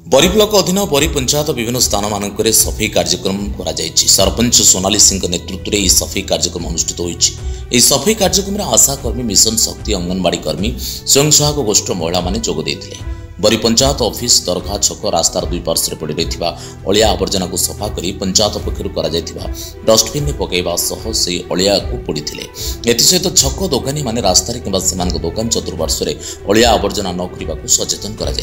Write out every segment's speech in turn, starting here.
बरी ब्लॉक अधीन बरी पंचायत विभिन्न स्थान मानक सफाई कार्यक्रम करा सरपंच सोनाली सिंह नेतृत्व में सफाई कार्यक्रम अनुष्ठित होती। सफाई कार्यक्रम में आशाकर्मी मिशन शक्ति अंगनवाड़ी कर्मी स्वयं सहायक गोष्ठी महिला माने जोग देते। बरी पंचायत ऑफिस दरगाह छक रास्तार दुई पार्श्व पड़ रही अलिया आवर्जना को सफा कर पंचायत पक्ष डस्टबिन में पकड़ा सह से अलिया को पोड़ी एसत छक दोकानी माने रास्तार कि दोकान चतुर्पार्श्व अलिया आवर्जना न करने को सचेतन कर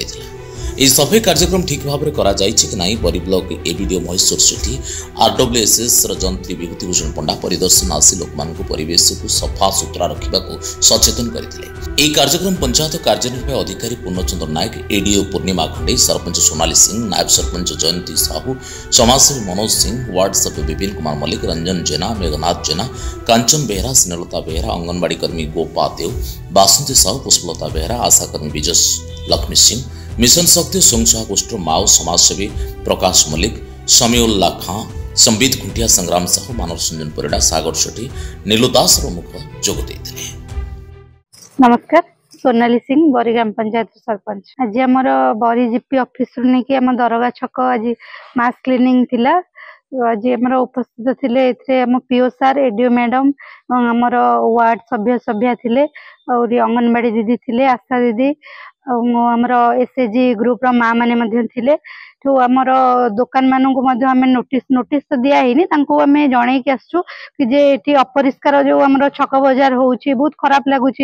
सफाई कार्यक्रम ठीक भाव में करा कि नहीं बरी ब्लॉक एबीडीओ महेश्वर सेठी आरडब्ल्यूएसएस जंत्री विभूति भूषण पंडा परिदर्शन आसी लोक परिवेश को सफा सुतरा रखा सचेतन करते। कार्यक्रम पंचायत कार्यनिर्वाही अधिकारी पूर्णचंद्र नायक, एडीओ पूर्णिमा खंडे, सरपंच सोनाली सिंह, नायब सरपंच जयंती साहू, समाजसेवी मनोज सिंह, वार्ड सभ्य विपिन कुमार मल्लिक, रंजन जेना, मेघनाथ जेना, कांचन बेहरा, स्नेहलता बेहरा, अंगनवाड़ी कर्मी गोपा देव, बासंती साहू, पुष्पलता बेहरा, आशाकर्मी विजय लक्ष्मी सिंह, मिशन शक्ति स्वयं गोष्ठी माओ समाजसेवी प्रकाश मल्लिक, समीउल्ला खां, संबित खुंटिया, संग्राम साहू, मानव रंजन परिड़ा, सागर सेठी, नीलू दास प्रमुख जोग देते। नमस्कार, सोनाली सिंह, बरी ग्राम पंचायत सरपंच। आज आमर बरी जीपी ऑफिस नहीं आम दरगाह छक आज मास क्लीनिंग थिला। आज आम उपस्थित थे आम पीओ सार, एडीओ मैडम, आमर वार्ड सभ्य सभ्या थे और अंगनवाड़ी दीदी थे, आशा दीदी, आमर एसएचजी ग्रुप रो माँ माने थिले। तो आमर दुकान मानू नोटिस तो दिया ही आम जन कि आसु कि जे एटी अपरिष्कार जो आम छक बजार होची बहुत खराब लगुच।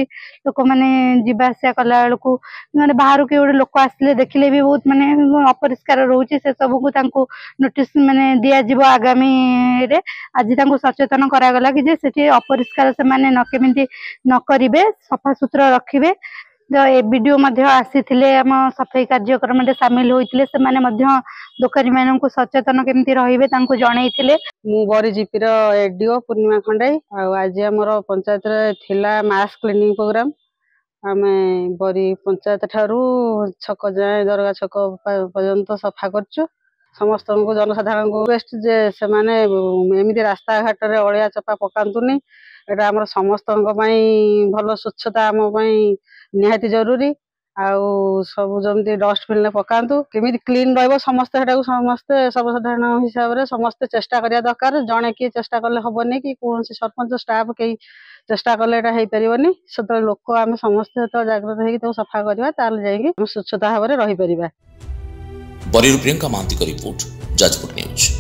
लोक मैंने जावासिया कला बेलू मैंने बाहर कि गोटे लोक आसले देखिले भी बहुत माने अपरिष्कार रोचे से सब को नोटिस माने दिया आगामी रे आज सचेतन करागला कि जे सेठी अपरिष्कार से माने न केमिति न करिवे, सफा सुतरा रखिबे। एबीडीओ आसी आम सफाई कार्यक्रम में सामिल होते दोकानी मान को सचेतन केमती रहिबे तांको जणैथिले। मु बरी जीपी रो एडीओ पूर्णिमा खंडे। आज आमर पंचायत रे थिला मास क्लीनिंग प्रोग्राम। आमे बरी पंचायत ठारू छक जाए दरगाह छक पर्यंत सफा करछु। समस्त को जनसाधारण को बेस्ट जे से माने एमिति रास्ता घाट रे अलिया चपा पकांतुनी। एटा हमर समस्त भल स्वच्छता आम निहाती जरूरी। आउ सब जमती डस्टबिन पकातु केमी क्लीन रही समस्ते समस्ते सर्वसाधारण हिसाब से समस्ते चेष्टा करिया दरकार। जड़े किए चेष्टा कले हेनी कि कौन सरपंच स्टाफ कई चेष्टा कले हो पारनि से लोक आम समस्ते तो जागृत हो सफा करवा जाकि स्वच्छता भाव में रही पार। बरी प्रियंका महांती रिपोर्ट, जाजपुर न्यूज।